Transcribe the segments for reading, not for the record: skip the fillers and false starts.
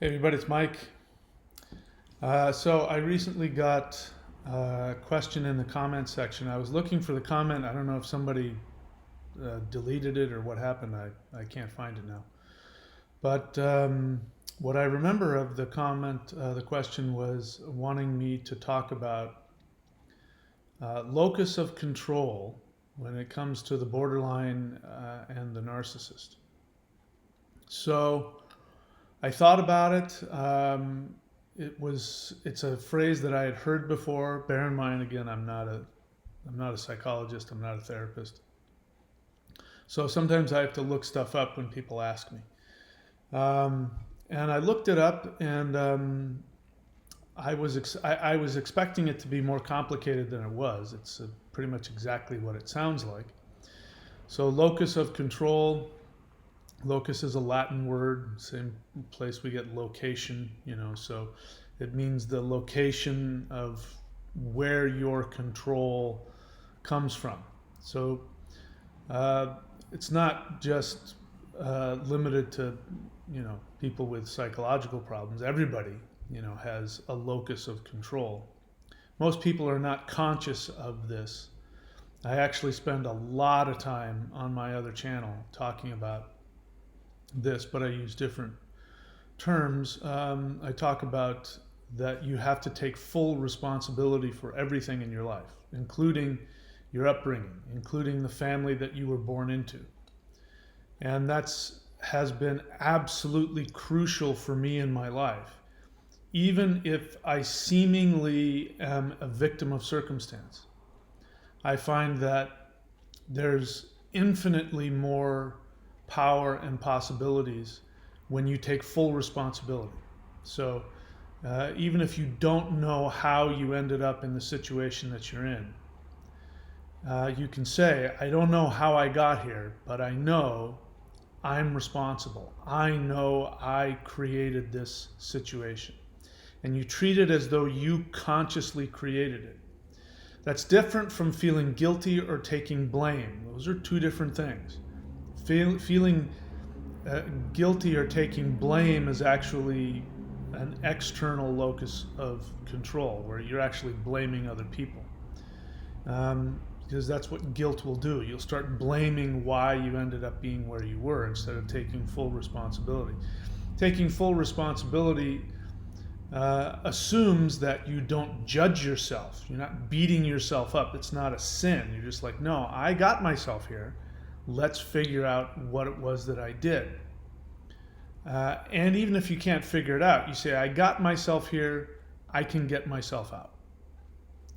Hey everybody, it's Mike. So I recently got a question in the comment section. I was looking for the comment. I don't know if somebody deleted it or what happened. I can't find it now. But what I remember of the comment, the question was wanting me to talk about locus of control when it comes to the borderline and the narcissist. So I thought about it. It's a phrase that I had heard before. Bear in mind, again, I'm not a psychologist. I'm not a therapist. So sometimes I have to look stuff up when people ask me. And I looked it up, and I was expecting it to be more complicated than it was. It's pretty much exactly what it sounds like. So locus of control. Locus is a Latin word, same place we get location, so it means the location of where your control comes from. So it's not just limited to, people with psychological problems. Everybody, has a locus of control. Most people are not conscious of this. I actually spend a lot of time on my other channel talking about this, but I use different terms. I talk about that you have to take full responsibility for everything in your life, including your upbringing, including the family that you were born into. And has been absolutely crucial for me in my life, even if I seemingly am a victim of circumstance. I find that there's infinitely more power and possibilities when you take full responsibility. So even if you don't know how you ended up in the situation that you're in, you can say, I don't know how I got here, but I know I'm responsible. I know I created this situation. And you treat it as though you consciously created it. That's different from feeling guilty or taking blame. Those are two different things. Feeling guilty or taking blame is actually an external locus of control, where you're actually blaming other people. Because that's what guilt will do. You'll start blaming why you ended up being where you were instead of taking full responsibility. Taking full responsibility assumes that you don't judge yourself. You're not beating yourself up. It's not a sin. You're just like, no, I got myself here. Let's figure out what it was that I did. And even if you can't figure it out, you say, I got myself here, I can get myself out.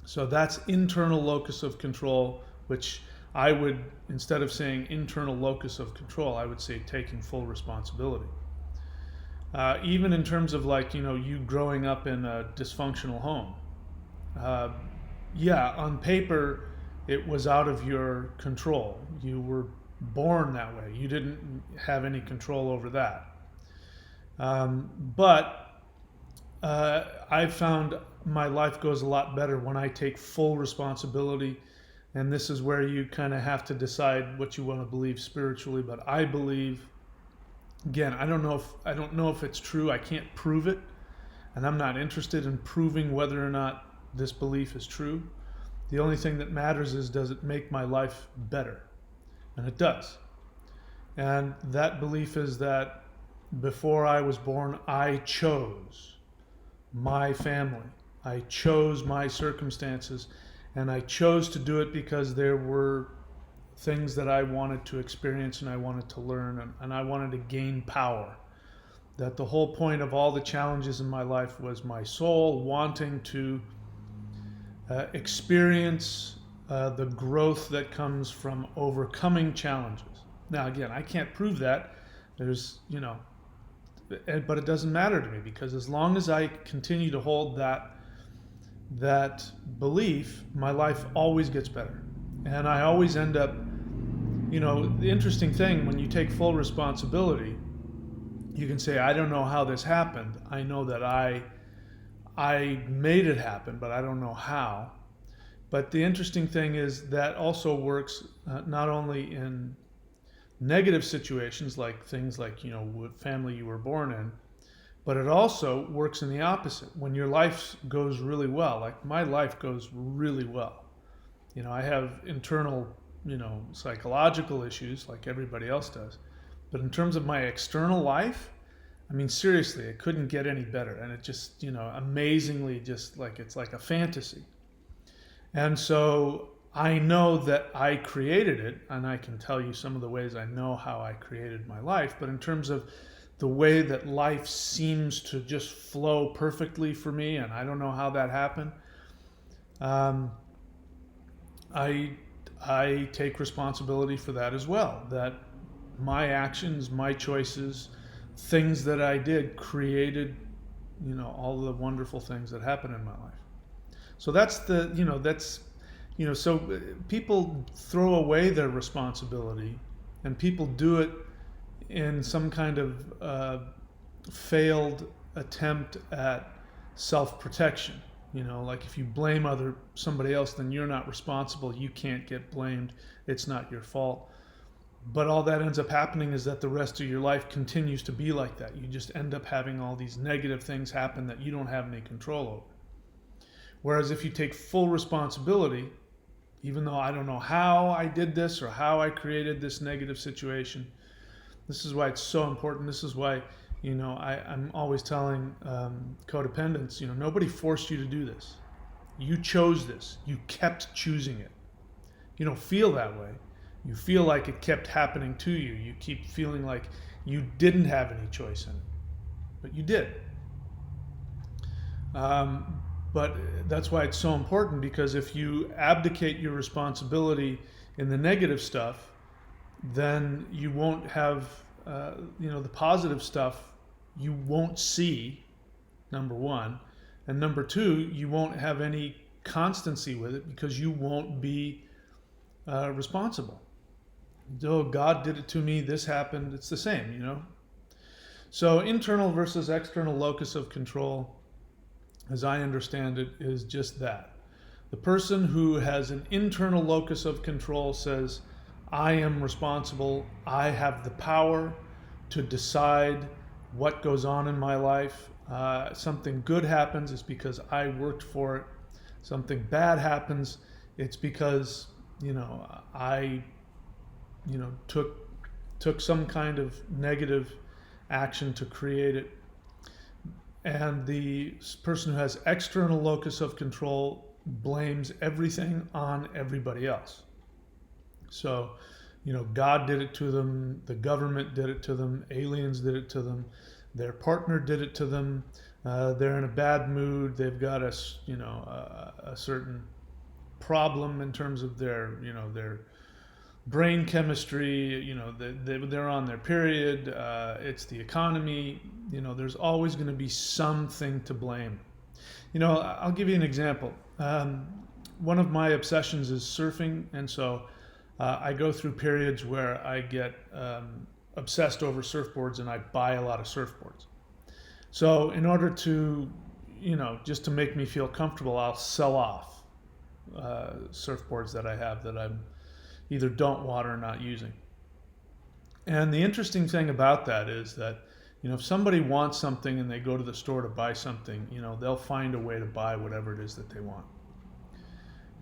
So that's internal locus of control, which I would, instead of saying internal locus of control, I would say taking full responsibility. Even in terms of you growing up in a dysfunctional home. On paper, it was out of your control. You were born that way. You didn't have any control over that. But I've found my life goes a lot better when I take full responsibility. And this is where you kind of have to decide what you want to believe spiritually. But I believe, again, I don't know if it's true. I can't prove it. And I'm not interested in proving whether or not this belief is true. The only thing that matters is, does it make my life better? And it does. And that belief is that before I was born, I chose my family. I chose my circumstances. And I chose to do it because there were things that I wanted to experience and I wanted to learn and I wanted to gain power. That the whole point of all the challenges in my life was my soul wanting to experience the growth that comes from overcoming challenges. Now, again, I can't prove that. But it doesn't matter to me, because as long as I continue to hold that belief, my life always gets better. And I always end up, the interesting thing, when you take full responsibility, you can say, I don't know how this happened. I know that I made it happen, but I don't know how. But the interesting thing is that also works not only in negative situations, like things like, what family you were born in, But it also works in the opposite. When your life goes really well, like my life goes really well. I have internal, psychological issues like everybody else does. But in terms of my external life, I mean, seriously, it couldn't get any better. And it just, amazingly, just like it's like a fantasy. And so I know that I created it, and I can tell you some of the ways I know how I created my life. But in terms of the way that life seems to just flow perfectly for me, and I don't know how that happened, I take responsibility for that as well. That my actions, my choices, things that I did created, all the wonderful things that happen in my life. So so people throw away their responsibility, and people do it in some kind of failed attempt at self-protection. Like if you blame somebody else, then you're not responsible. You can't get blamed. It's not your fault. But all that ends up happening is that the rest of your life continues to be like that. You just end up having all these negative things happen that you don't have any control over. Whereas if you take full responsibility, even though I don't know how I did this or how I created this negative situation, this is why it's so important. This is why, I'm always telling codependents, nobody forced you to do this. You chose this. You kept choosing it. You don't feel that way. You feel like it kept happening to you. You keep feeling like you didn't have any choice in it, but you did. But that's why it's so important, because if you abdicate your responsibility in the negative stuff, then you won't have, the positive stuff you won't see, number one. And number two, you won't have any constancy with it because you won't be responsible. Oh, God did it to me, this happened, it's the same, So internal versus external locus of control, as I understand it, is just that. The person who has an internal locus of control says, I am responsible, I have the power to decide what goes on in my life. Something good happens, it's because I worked for it. Something bad happens, it's because, I took some kind of negative action to create it. And the person who has external locus of control blames everything on everybody else. So, God did it to them, the government did it to them, aliens did it to them, their partner did it to them, they're in a bad mood, they've got a certain problem in terms of their brain chemistry, they're on their period, it's the economy, there's always going to be something to blame. I'll give you an example. One of my obsessions is surfing, and so I go through periods where I get obsessed over surfboards, and I buy a lot of surfboards. So in order to, just to make me feel comfortable, I'll sell off surfboards that I have that I'm either don't want or not using. And the interesting thing about that is that, if somebody wants something and they go to the store to buy something, they'll find a way to buy whatever it is that they want.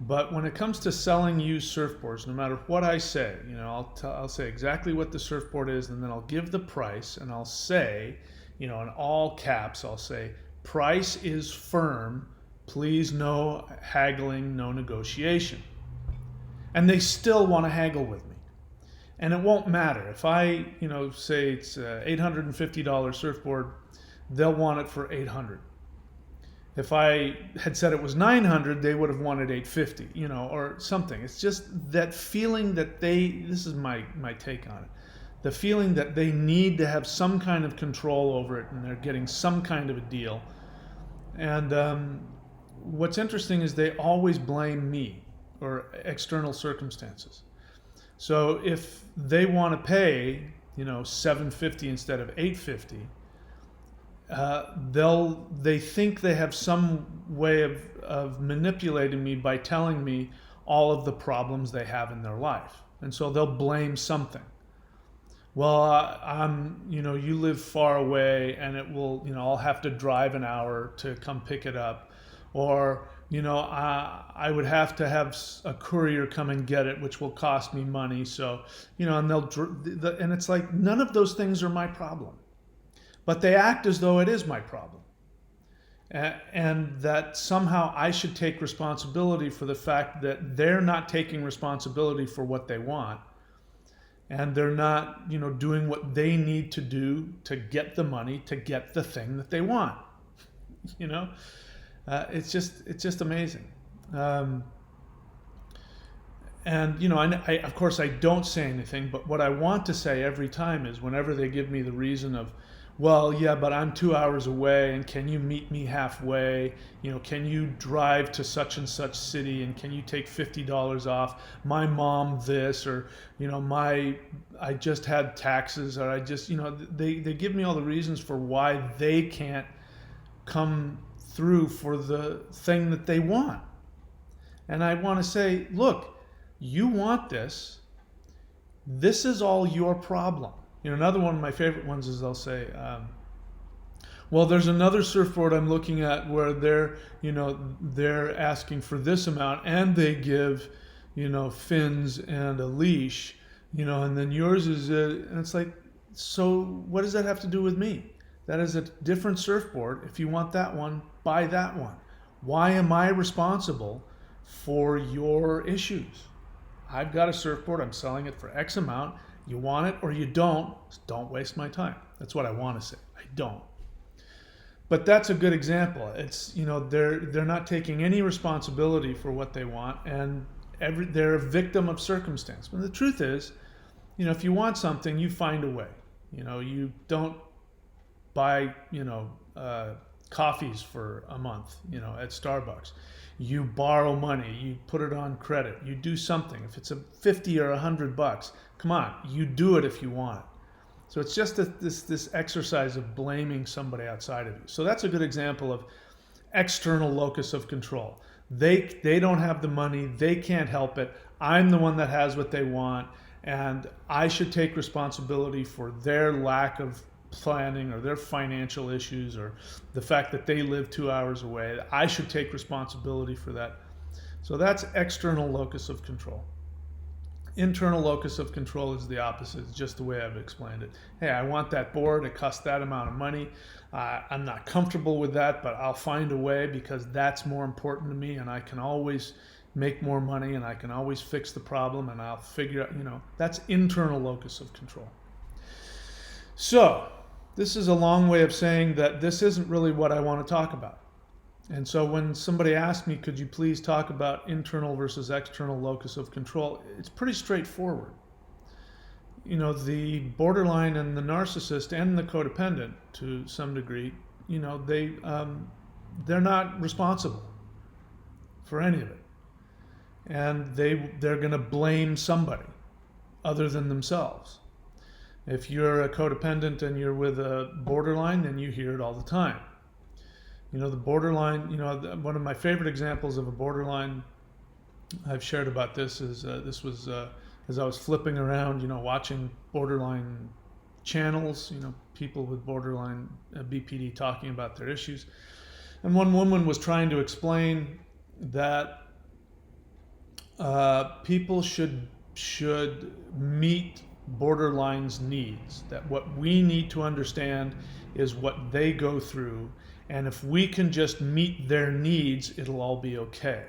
But when it comes to selling used surfboards, no matter what I say, I'll say exactly what the surfboard is, and then I'll give the price, and I'll say, in all caps, I'll say, price is firm, please no haggling, no negotiation. And they still want to haggle with me. And it won't matter. If I, say it's a $850 surfboard, they'll want it for $800. If I had said it was $900, they would have wanted $850, or something. It's just that feeling that this is my take on it, the feeling that they need to have some kind of control over it, and they're getting some kind of a deal. And what's interesting is they always blame me or external circumstances. So if they want to pay, $750 instead of $850, they think they have some way of manipulating me by telling me all of the problems they have in their life. And so they'll blame something. well, you live far away and it will, I'll have to drive an hour to come pick it up. Or, I would have to have a courier come and get it, which will cost me money. So, and it's like, none of those things are my problem, but they act as though it is my problem. And that somehow I should take responsibility for the fact that they're not taking responsibility for what they want, and they're not, doing what they need to do to get the money to get the thing that they want. you know it's just amazing. And I of course I don't say anything, but what I want to say every time is, whenever they give me the reason of, well, yeah, but I'm 2 hours away, and can you meet me halfway? Can you drive to such and such city, and can you take $50 off? My mom this, or I just had taxes, or I just they give me all the reasons for why they can't come through for the thing that they want. And I want to say, look, you want this. This is all your problem. Another one of my favorite ones is they'll say, well, there's another surfboard I'm looking at where they're asking for this amount, and they give, fins and a leash, and then yours is, and it's like, so what does that have to do with me? That is a different surfboard. If you want that one, buy that one. Why am I responsible for your issues? I've got a surfboard. I'm selling it for X amount. You want it or you don't. Don't waste my time. That's what I want to say. I don't. But that's a good example. It's, they're not taking any responsibility for what they want, and they're a victim of circumstance. But the truth is, if you want something, you find a way. You don't buy, coffees for a month, at Starbucks. You borrow money, you put it on credit, you do something. If it's a 50 or $100, come on, you do it if you want it. So it's just this exercise of blaming somebody outside of you. So that's a good example of external locus of control. They don't have the money, they can't help it. I'm the one that has what they want, and I should take responsibility for their lack of planning, or their financial issues, or the fact that they live 2 hours away. I should take responsibility for that. So that's external locus of control. Internal locus of control is the opposite. It's just the way I've explained it. Hey, I want that board. It costs that amount of money. I'm not comfortable with that, but I'll find a way, because that's more important to me, and I can always make more money, and I can always fix the problem, and I'll figure out, that's internal locus of control. So this is a long way of saying that this isn't really what I want to talk about. And so when somebody asks me, could you please talk about internal versus external locus of control, it's pretty straightforward. The borderline and the narcissist and the codependent, to some degree, they're not responsible for any of it. And they're going to blame somebody other than themselves. If you're a codependent and you're with a borderline, then you hear it all the time. The borderline, one of my favorite examples of a borderline I've shared about this is, this was as I was flipping around, watching borderline channels, people with borderline BPD talking about their issues. And one woman was trying to explain that people should meet borderline's needs, that what we need to understand is what they go through, and if we can just meet their needs, it'll all be okay.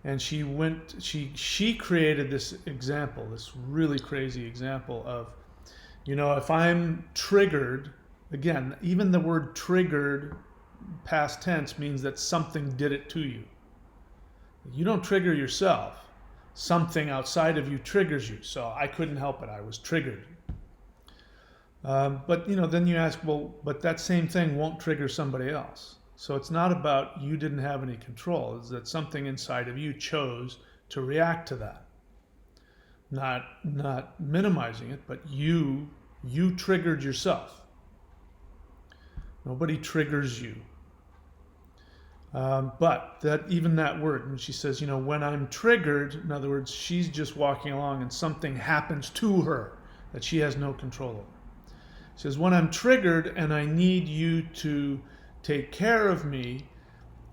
And she created this example, this really crazy example of, if I'm triggered, again, even the word triggered past tense means that something did it to you. You don't trigger yourself. Something outside of you triggers you. So I couldn't help it. I was triggered. But then you ask, well, but that same thing won't trigger somebody else. So it's not about you didn't have any control. It's that something inside of you chose to react to that. Not minimizing it, but you triggered yourself. Nobody triggers you. But even that word, when she says, when I'm triggered, in other words, she's just walking along and something happens to her. that she has no control over. She says, when I'm triggered and I need you to take care of me,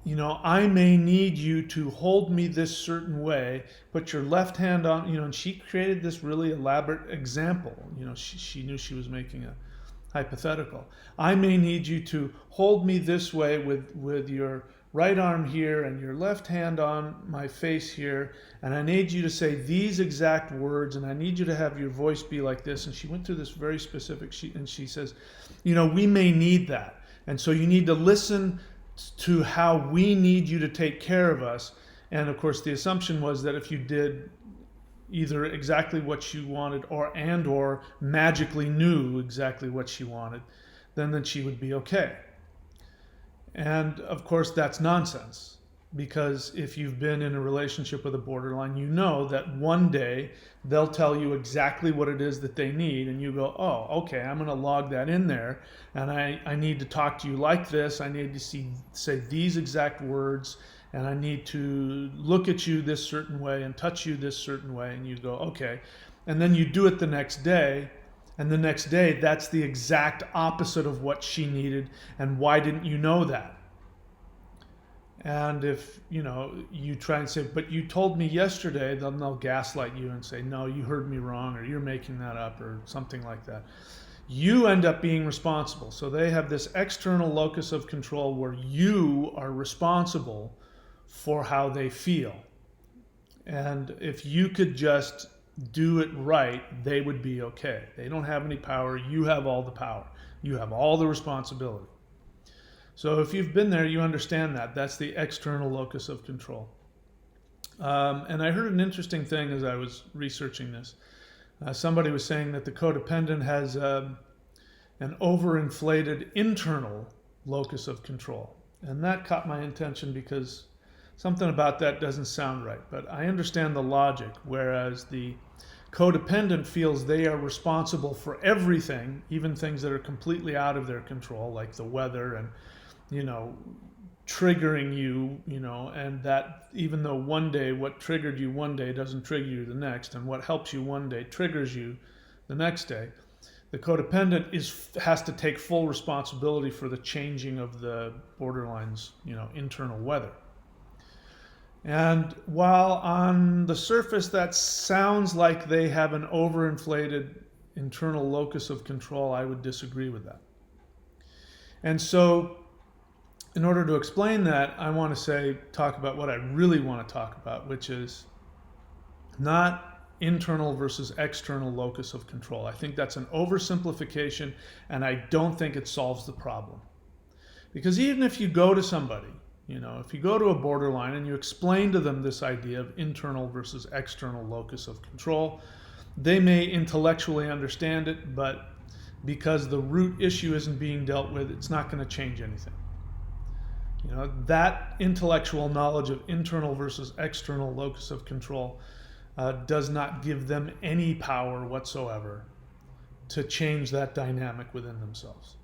I may need you to hold me this certain way, put your left hand on, and she created this really elaborate example. She knew she was making a hypothetical. I may need you to hold me this way with your right arm here and your left hand on my face here, and I need you to say these exact words, and I need you to have your voice be like this. And she went through this very specific, and she says, we may need that. And so you need to listen to how we need you to take care of us. And of course, the assumption was that if you did either exactly what she wanted or magically knew exactly what she wanted, then she would be okay. And of course, that's nonsense, because if you've been in a relationship with a borderline, you know that one day they'll tell you exactly what it is that they need, and you go, oh, okay, I'm going to log that in there, and I need to talk to you like this, I need to say these exact words, and I need to look at you this certain way and touch you this certain way, and you go, okay. And then you do it the next day, and the next day, that's the exact opposite of what she needed. And why didn't you know that? And if, you try and say, but you told me yesterday, then they'll gaslight you and say, no, you heard me wrong, or you're making that up, or something like that. You end up being responsible. So they have this external locus of control where you are responsible for how they feel. And if you could just do it right, they would be okay. They don't have any power. You have all the power. You have all the responsibility. So if you've been there, you understand that. That's the external locus of control. And I heard an interesting thing as I was researching this. Somebody was saying that the codependent has an overinflated internal locus of control. And that caught my attention because something about that doesn't sound right. But I understand the logic, whereas the codependent feels they are responsible for everything, even things that are completely out of their control, like the weather and, triggering you, and that even though one day what triggered you one day doesn't trigger you the next, and what helps you one day triggers you the next day, the codependent has to take full responsibility for the changing of the borderline's, internal weather. And while on the surface that sounds like they have an overinflated internal locus of control, I would disagree with that. And so in order to explain that, I want to talk about what I really want to talk about, which is not internal versus external locus of control. I think that's an oversimplification, and I don't think it solves the problem. Because even if you go to somebody, if you go to a borderline and you explain to them this idea of internal versus external locus of control, they may intellectually understand it, but because the root issue isn't being dealt with, it's not going to change anything. That intellectual knowledge of internal versus external locus of control does not give them any power whatsoever to change that dynamic within themselves.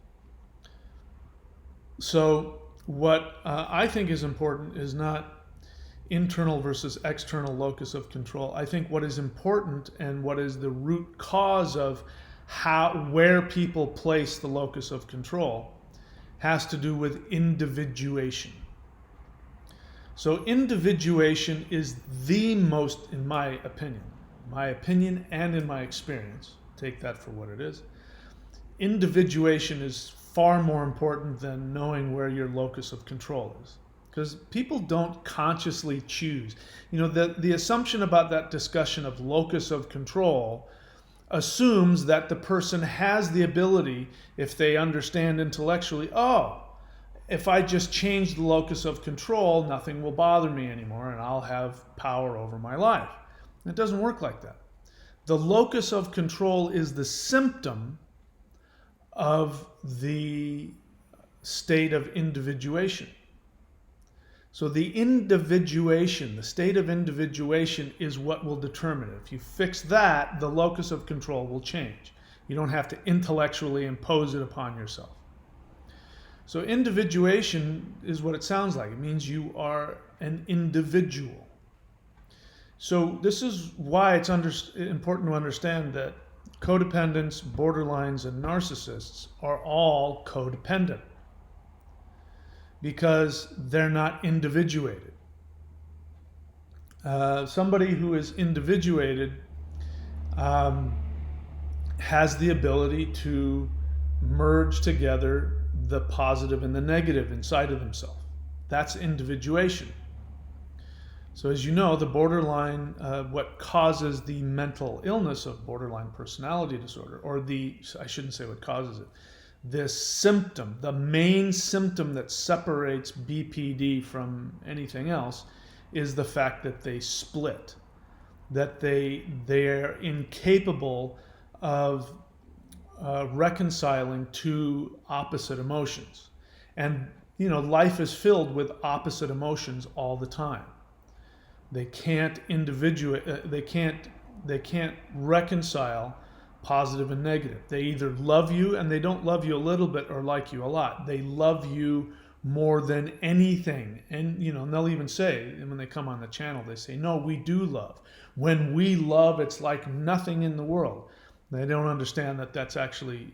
So what I think is important is not internal versus external locus of control. I think what is important and what is the root cause of where people place the locus of control has to do with individuation. So individuation is the most, in my opinion and in my experience, take that for what it is, individuation is far more important than knowing where your locus of control is. Because people don't consciously choose. The assumption about that discussion of locus of control assumes that the person has the ability, if they understand intellectually, if I just change the locus of control, nothing will bother me anymore and I'll have power over my life. It doesn't work like that. The locus of control is the symptom of the state of individuation. So the individuation, the state of individuation is what will determine it. If you fix that, the locus of control will change. You don't have to intellectually impose it upon yourself. So individuation is what it sounds like. It means you are an individual. So this is why it's important to understand that codependents, borderlines, and narcissists are all codependent because they're not individuated. Somebody who is individuated has the ability to merge together the positive and the negative inside of themselves. That's individuation. So as you know, the borderline, what causes the mental illness of borderline personality disorder, or I shouldn't say what causes it, this symptom, the main symptom that separates BPD from anything else is the fact that they split, that they're incapable of reconciling two opposite emotions. And life is filled with opposite emotions all the time. They can't they can't reconcile positive and negative. They either love you and they don't love you a little bit or like you a lot. They love you more than anything. And they'll even say, when they come on the channel, they say, no, we do love. When we love, it's like nothing in the world. They don't understand that that's actually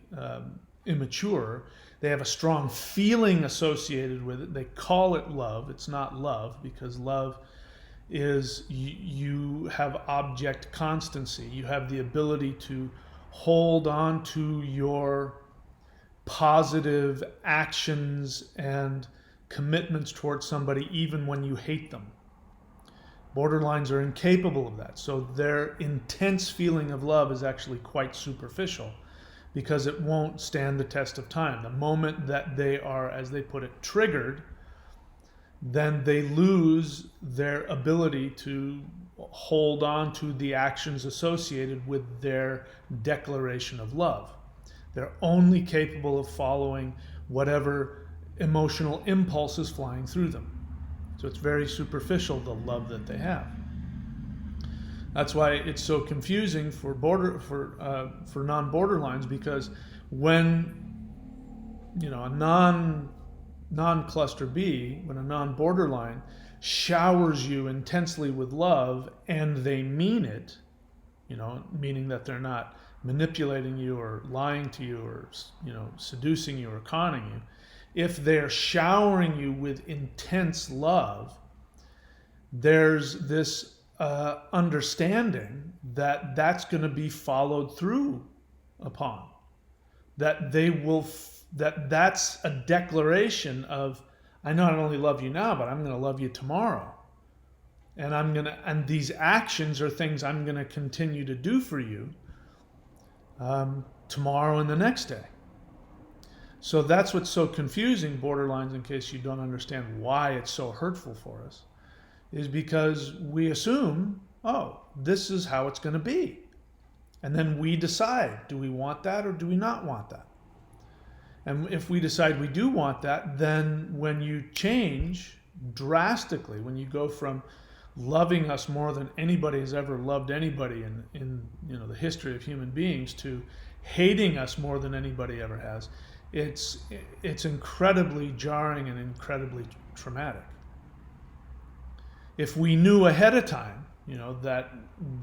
immature. They have a strong feeling associated with it. They call it love. It's not love, because love is you have object constancy. You have the ability to hold on to your positive actions and commitments towards somebody even when you hate them. Borderlines are incapable of that. So their intense feeling of love is actually quite superficial because it won't stand the test of time. The moment that they are, as they put it, triggered, then they lose their ability to hold on to the actions associated with their declaration of love. They're only capable of following whatever emotional impulse is flying through them. So it's very superficial, the love that they have. That's why it's so confusing for non-borderlines, because when a non-cluster B, when a non-borderline showers you intensely with love and they mean it, meaning that they're not manipulating you or lying to you or seducing you or conning you, if they're showering you with intense love, there's this understanding that that's going to be followed through upon, that that's a declaration of, I not only love you now, but I'm going to love you tomorrow. And these actions are things I'm going to continue to do for you tomorrow and the next day. So that's what's so confusing, borderlines, in case you don't understand why it's so hurtful for us, is because we assume, oh, this is how it's going to be. And then we decide, do we want that or do we not want that? And if we decide we do want that, then when you change drastically, when you go from loving us more than anybody has ever loved anybody in the history of human beings to hating us more than anybody ever has, it's incredibly jarring and incredibly traumatic. If we knew ahead of time, that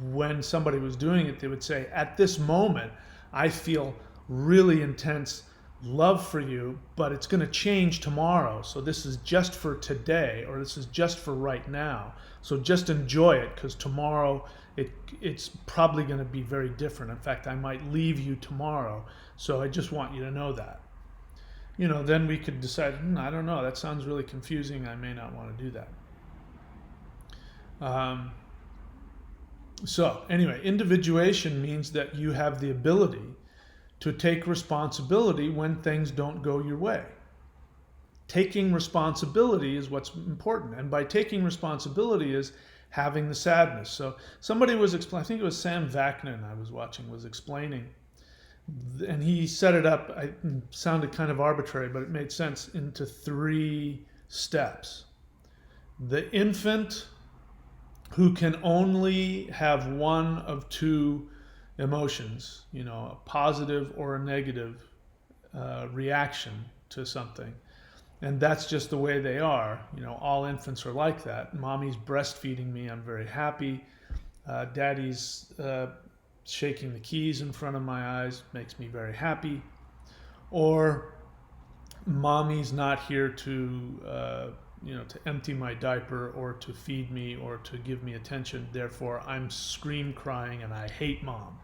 when somebody was doing it, they would say, at this moment, I feel really intense love for you, but it's going to change tomorrow. So this is just for today, or this is just for right now. So just enjoy it, because tomorrow it's probably going to be very different. In fact, I might leave you tomorrow. So I just want you to know that. Then we could decide, I don't know, that sounds really confusing. I may not want to do that. So anyway, individuation means that you have the ability to take responsibility when things don't go your way. Taking responsibility is what's important. And by taking responsibility is having the sadness. So somebody was explaining, I think it was Sam Vaknin I was watching, was explaining, and he set it up, it sounded kind of arbitrary, but it made sense, into 3 steps. The infant, who can only have one of 2 emotions, a positive or a negative reaction to something. And that's just the way they are. All infants are like that. Mommy's breastfeeding me, I'm very happy. Daddy's shaking the keys in front of my eyes makes me very happy. Or mommy's not here to to empty my diaper or to feed me or to give me attention, therefore I'm scream crying and I hate mom.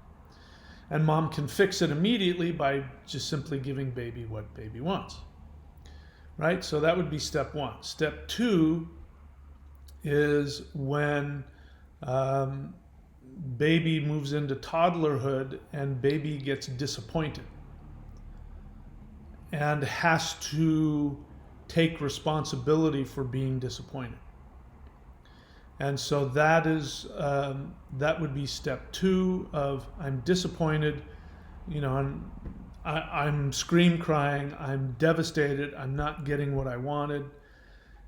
And mom can fix it immediately by just simply giving baby what baby wants. Right? So that would be step one. Step two is when baby moves into toddlerhood and baby gets disappointed and has to take responsibility for being disappointed. And so that is that would be step two of I'm disappointed, and I'm scream crying, I'm devastated, I'm not getting what I wanted,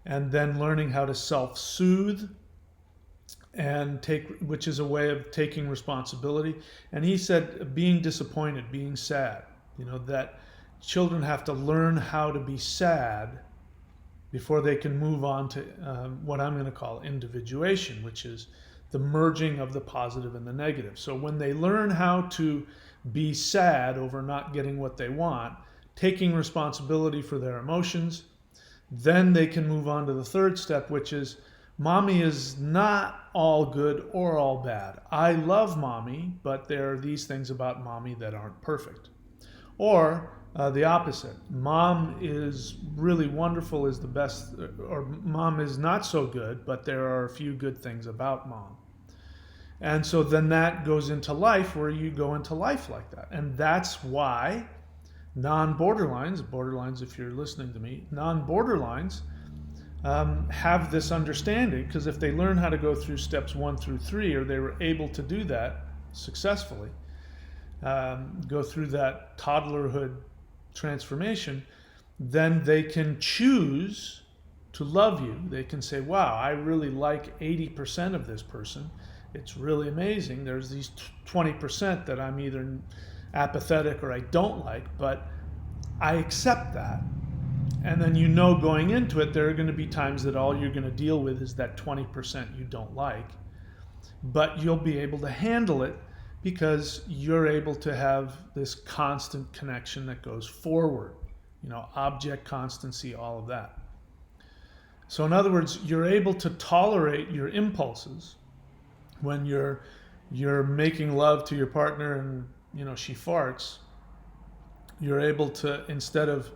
and then learning how to self-soothe and which is a way of taking responsibility. And he said being disappointed, being sad, that children have to learn how to be sad before they can move on to what I'm going to call individuation, which is the merging of the positive and the negative. So when they learn how to be sad over not getting what they want, taking responsibility for their emotions, then they can move on to the third step, which is mommy is not all good or all bad. I love mommy, but there are these things about mommy that aren't perfect. Or the opposite. Mom is really wonderful, is the best, or mom is not so good, but there are a few good things about mom. And so then that goes into life, where you go into life like that. And that's why borderlines, if you're listening to me, non-borderlines have this understanding, because if they learn how to go through steps 1 through 3, or they were able to do that successfully, go through that toddlerhood transformation, then they can choose to love you. They can say, wow, I really like 80% of this person. It's really amazing. There's these 20% that I'm either apathetic or I don't like, but I accept that. And then going into it, there are going to be times that all you're going to deal with is that 20% you don't like, but you'll be able to handle it because you're able to have this constant connection that goes forward, object constancy, all of that. So in other words, you're able to tolerate your impulses when you're making love to your partner and, she farts. You're able to, instead of,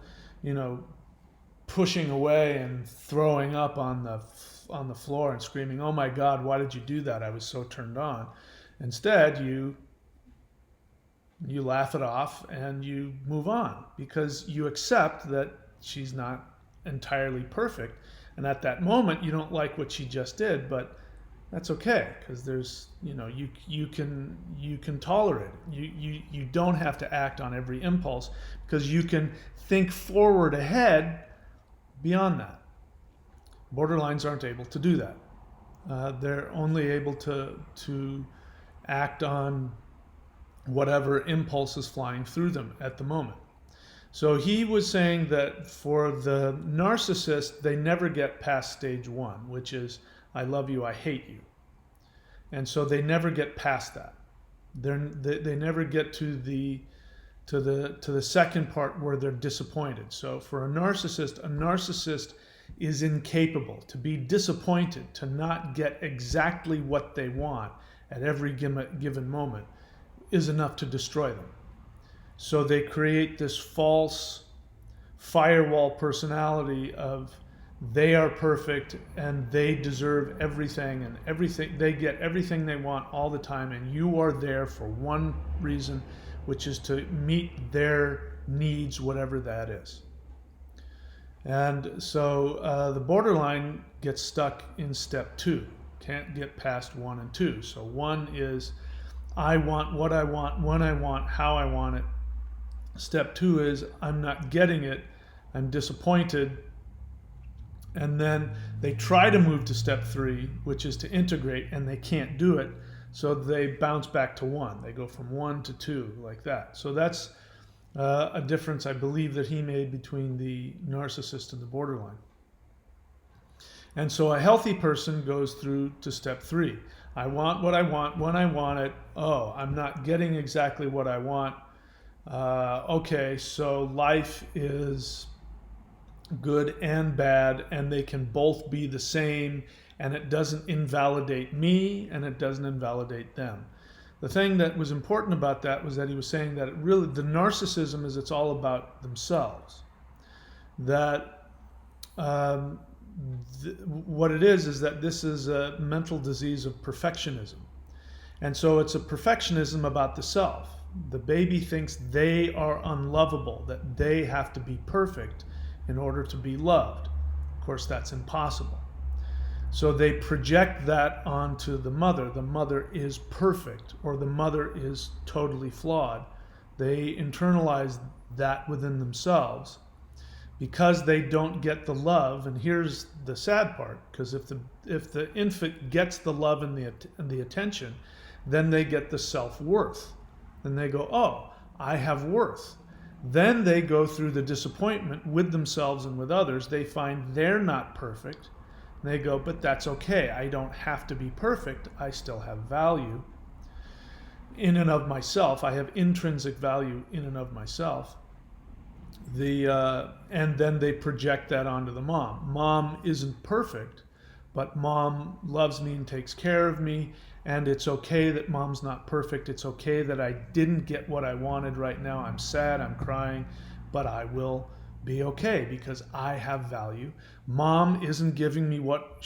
pushing away and throwing up on the floor and screaming, oh my God, why did you do that? I was so turned on. Instead, you laugh it off and you move on, because you accept that she's not entirely perfect. And at that moment, you don't like what she just did, but that's okay, because there's, you can tolerate it. You don't have to act on every impulse, because you can think forward ahead beyond that. Borderlines aren't able to do that. They're only able to act on whatever impulse is flying through them at the moment. So he was saying that for the narcissist, they never get past stage 1, which is I love you, I hate you. And so they never get past that. They never get to the second part where they're disappointed. So for a narcissist is incapable to be disappointed, to not get exactly what they want at every given moment is enough to destroy them. So they create this false firewall personality of they are perfect and they deserve everything, and they get everything they want all the time, and you are there for one reason, which is to meet their needs, whatever that is. And so the borderline gets stuck in step 2, can't get past 1 and 2. So 1 is I want what I want, when I want, how I want it. Step 2 is I'm not getting it, I'm disappointed. And then they try to move to step 3, which is to integrate, and they can't do it. So they bounce back to 1. They go from 1 to 2, like that. So that's a difference, I believe, that he made between the narcissist and the borderline. And so a healthy person goes through to step 3. I want what I want when I want it. Oh, I'm not getting exactly what I want. Okay, so life is good and bad, and they can both be the same, and it doesn't invalidate me and it doesn't invalidate them. The thing that was important about that was that he was saying that the narcissism is it's all about themselves. That what it is that this is a mental disease of perfectionism. And so it's a perfectionism about the self. The baby thinks they are unlovable, that they have to be perfect in order to be loved. Of course, that's impossible. So they project that onto the mother. The mother is perfect, or the mother is totally flawed. They internalize that within themselves because they don't get the love. And here's the sad part, because if the infant gets the love and the attention, then they get the self-worth. Then they go, oh, I have worth. Then they go through the disappointment with themselves and with others. They find they're not perfect. And they go, but that's okay. I don't have to be perfect. I still have value in and of myself. I have intrinsic value in and of myself. And then they project that onto the mom. Mom isn't perfect, but mom loves me and takes care of me. And it's okay that mom's not perfect. It's okay that I didn't get what I wanted right now. I'm sad, I'm crying, but I will be okay because I have value. Mom isn't giving me what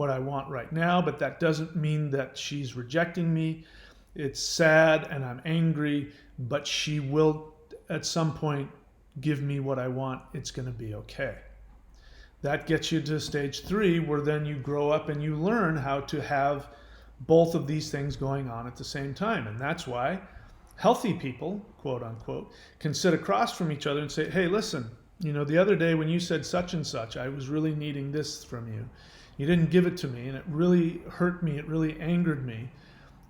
I want right now, but that doesn't mean that she's rejecting me. It's sad and I'm angry, but she will at some point give me what I want. It's going to be okay. That gets you to stage 3, where then you grow up and you learn how to have both of these things going on at the same time. And that's why healthy people, quote unquote, can sit across from each other and say, hey, listen, the other day when you said such and such, I was really needing this from you. You didn't give it to me, and it really hurt me. It really angered me.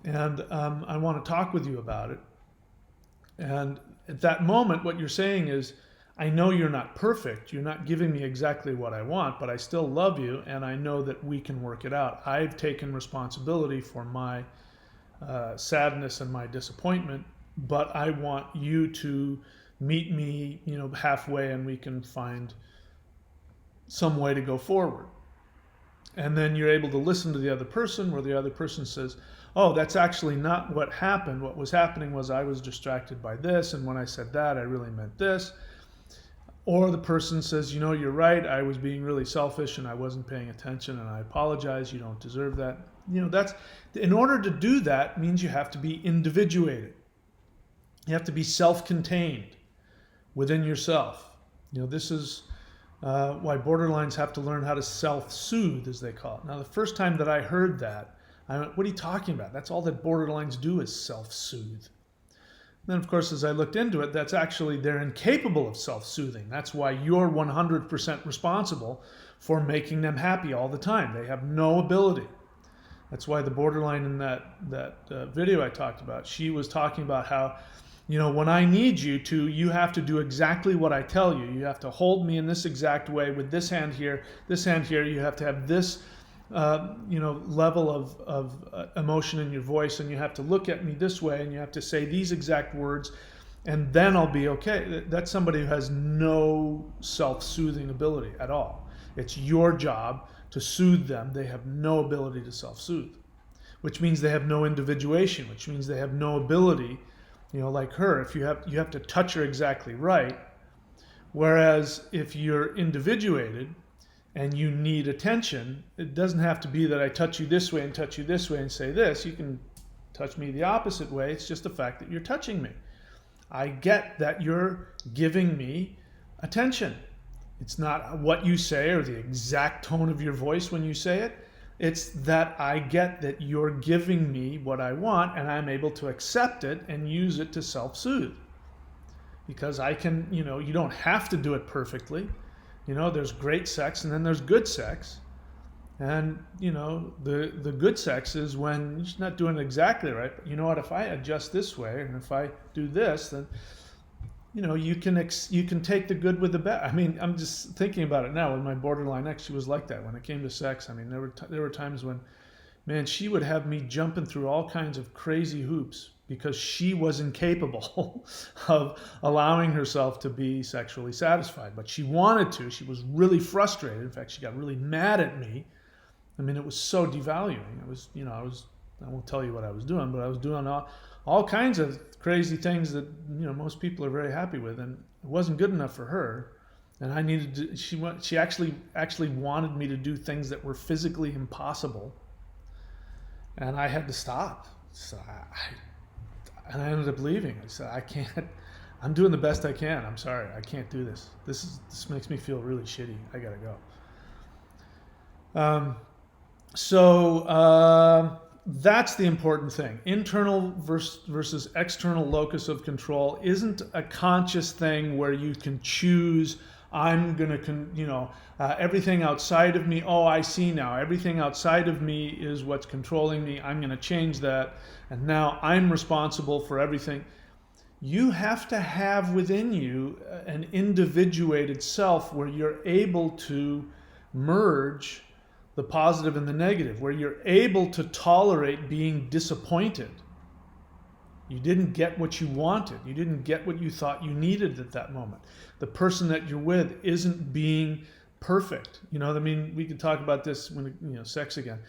And I want to talk with you about it. And at that moment, what you're saying is, I know you're not perfect. You're not giving me exactly what I want, but I still love you, and I know that we can work it out. I've taken responsibility for my sadness and my disappointment, but I want you to meet me, halfway, and we can find some way to go forward. And then you're able to listen to the other person, where the other person says, oh, that's actually not what happened. What was happening was I was distracted by this, and when I said that, I really meant this. Or the person says, you're right, I was being really selfish and I wasn't paying attention and I apologize, you don't deserve that. That's, in order to do that means you have to be individuated. You have to be self-contained within yourself. This is why borderlines have to learn how to self-soothe, as they call it. Now, the first time that I heard that, I went, what are you talking about? That's all that borderlines do is self-soothe. Then, of course, as I looked into it, that's actually, they're incapable of self-soothing. That's why you're 100% responsible for making them happy all the time. They have no ability. That's why the borderline in that video I talked about, she was talking about how, when I need you to, you have to do exactly what I tell you. You have to hold me in this exact way with this hand here, you have to have this level of emotion in your voice, and you have to look at me this way, and you have to say these exact words, and then I'll be okay. That's somebody who has no self-soothing ability at all. It's your job to soothe them. They have no ability to self-soothe, which means they have no individuation, which means they have no ability, like her, if you have to touch her exactly right. Whereas if you're individuated, and you need attention, it doesn't have to be that I touch you this way and touch you this way and say this. You can touch me the opposite way. It's just the fact that you're touching me. I get that you're giving me attention. It's not what you say or the exact tone of your voice when you say it. It's that I get that you're giving me what I want, and I'm able to accept it and use it to self-soothe. Because I can, you don't have to do it perfectly. There's great sex and then there's good sex. And, the good sex is when you're not doing it exactly right. But you know what, if I adjust this way and if I do this, then, you can take the good with the bad. I mean, I'm just thinking about it now with my borderline ex. She was like that when it came to sex. I mean, there were times when, man, she would have me jumping through all kinds of crazy hoops because she was incapable of allowing herself to be sexually satisfied. But she wanted to. She was really frustrated. In fact, she got really mad at me. I mean, it was so devaluing. It was, I won't tell you what I was doing, but I was doing all kinds of crazy things that, most people are very happy with. And it wasn't good enough for her. And I needed to, she actually wanted me to do things that were physically impossible. And I had to stop. So I ended up leaving. I said, I can't, I'm doing the best I can. I'm sorry, I can't do this. This makes me feel really shitty. I gotta go. So that's the important thing. Internal versus external locus of control isn't a conscious thing where you can choose, I'm going to, everything outside of me, oh, I see now. Everything outside of me is what's controlling me. I'm going to change that. And now I'm responsible for everything. You have to have within you an individuated self where you're able to merge the positive and the negative, where you're able to tolerate being disappointed. You didn't get what you wanted. You didn't get what you thought you needed at that moment. The person that you're with isn't being perfect. I mean, we could talk about this when, sex again.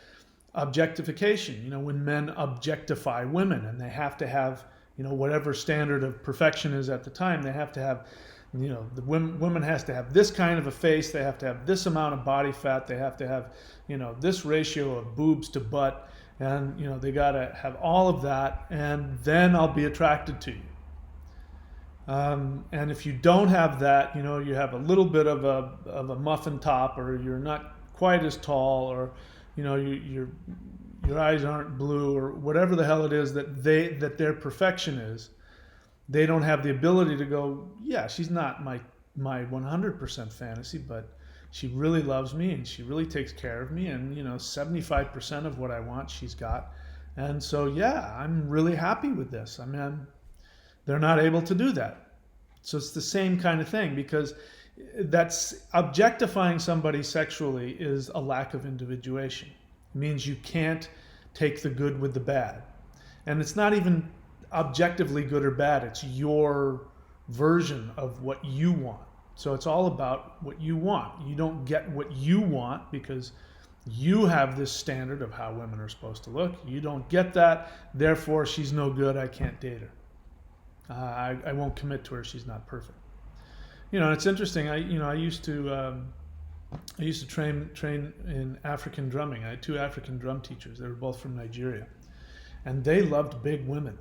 Objectification, when men objectify women and they have to have, whatever standard of perfection is at the time, they have to have, the woman has to have this kind of a face, they have to have this amount of body fat, they have to have, this ratio of boobs to butt, and they got to have all of that, and then I'll be attracted to you. And if you don't have that, you have a little bit of a muffin top, or you're not quite as tall, or your eyes aren't blue, or whatever the hell it is that their perfection is. They don't have the ability to go, yeah, she's not my 100% fantasy, but she really loves me and she really takes care of me, and 75% of what I want she's got. And so yeah, I'm really happy with this. I mean, they're not able to do that. So it's the same kind of thing, because that's objectifying somebody sexually is a lack of individuation. It means you can't take the good with the bad. And it's not even objectively good or bad. It's your version of what you want. So it's all about what you want. You don't get what you want because you have this standard of how women are supposed to look. You don't get that. Therefore, she's no good. I can't date her. I won't commit to her. She's not perfect. It's interesting. I used to train in African drumming. I had 2 African drum teachers. They were both from Nigeria, and they loved big women.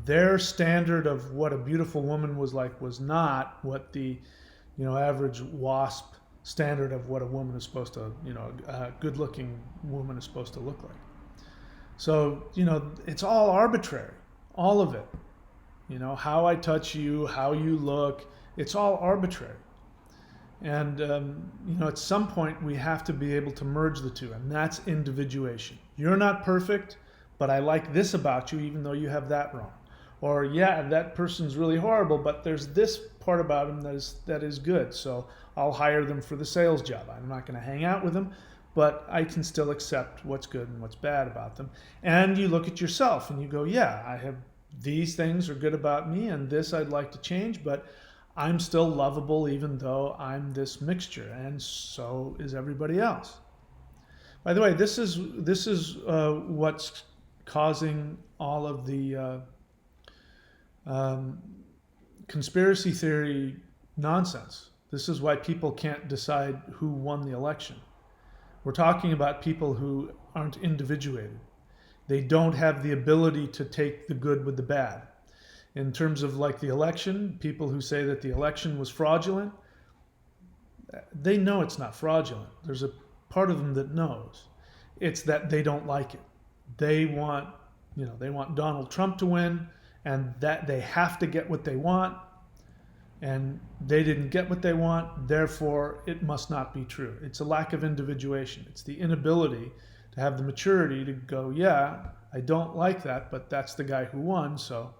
Their standard of what a beautiful woman was like was not what the, average WASP standard of what a woman is supposed to, a good-looking woman is supposed to look like. So, it's all arbitrary, all of it. How I touch you, how you look, it's all arbitrary. And, at some point we have to be able to merge the two, and that's individuation. You're not perfect, but I like this about you even though you have that wrong. Or yeah, that person's really horrible, but there's this part about him that is good, so I'll hire them for the sales job. I'm not going to hang out with them, but I can still accept what's good and what's bad about them. And you look at yourself and you go, yeah, I have these things are good about me, and this I'd like to change, but I'm still lovable even though I'm this mixture, and so is everybody else. By the way, this is what's causing all of the conspiracy theory nonsense. This is why people can't decide who won the election. We're talking about people who aren't individuated. They don't have the ability to take the good with the bad. In terms of like the election, people who say that the election was fraudulent, they know it's not fraudulent. There's a part of them that knows. It's that they don't like it. They want Donald Trump to win, and that they have to get what they want, and they didn't get what they want, therefore it must not be true. It's a lack of individuation. It's the inability to have the maturity to go, yeah, I don't like that, but that's the guy who won, so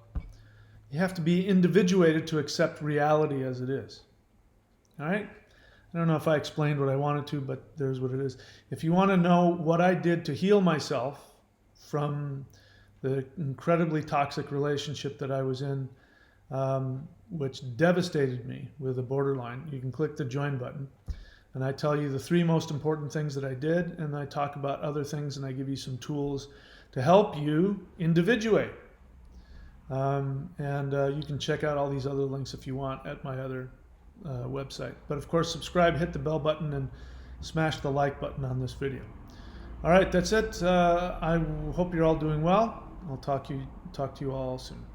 you have to be individuated to accept reality as it is. All right? I don't know if I explained what I wanted to, but there's what it is. If you want to know what I did to heal myself from the incredibly toxic relationship that I was in, which devastated me with a borderline, you can click the join button. And I tell you the 3 most important things that I did, and I talk about other things, and I give you some tools to help you individuate. You can check out all these other links if you want at my other website. But of course, subscribe, hit the bell button, and smash the like button on this video. All right, that's it. I hope you're all doing well. I'll talk to you all soon.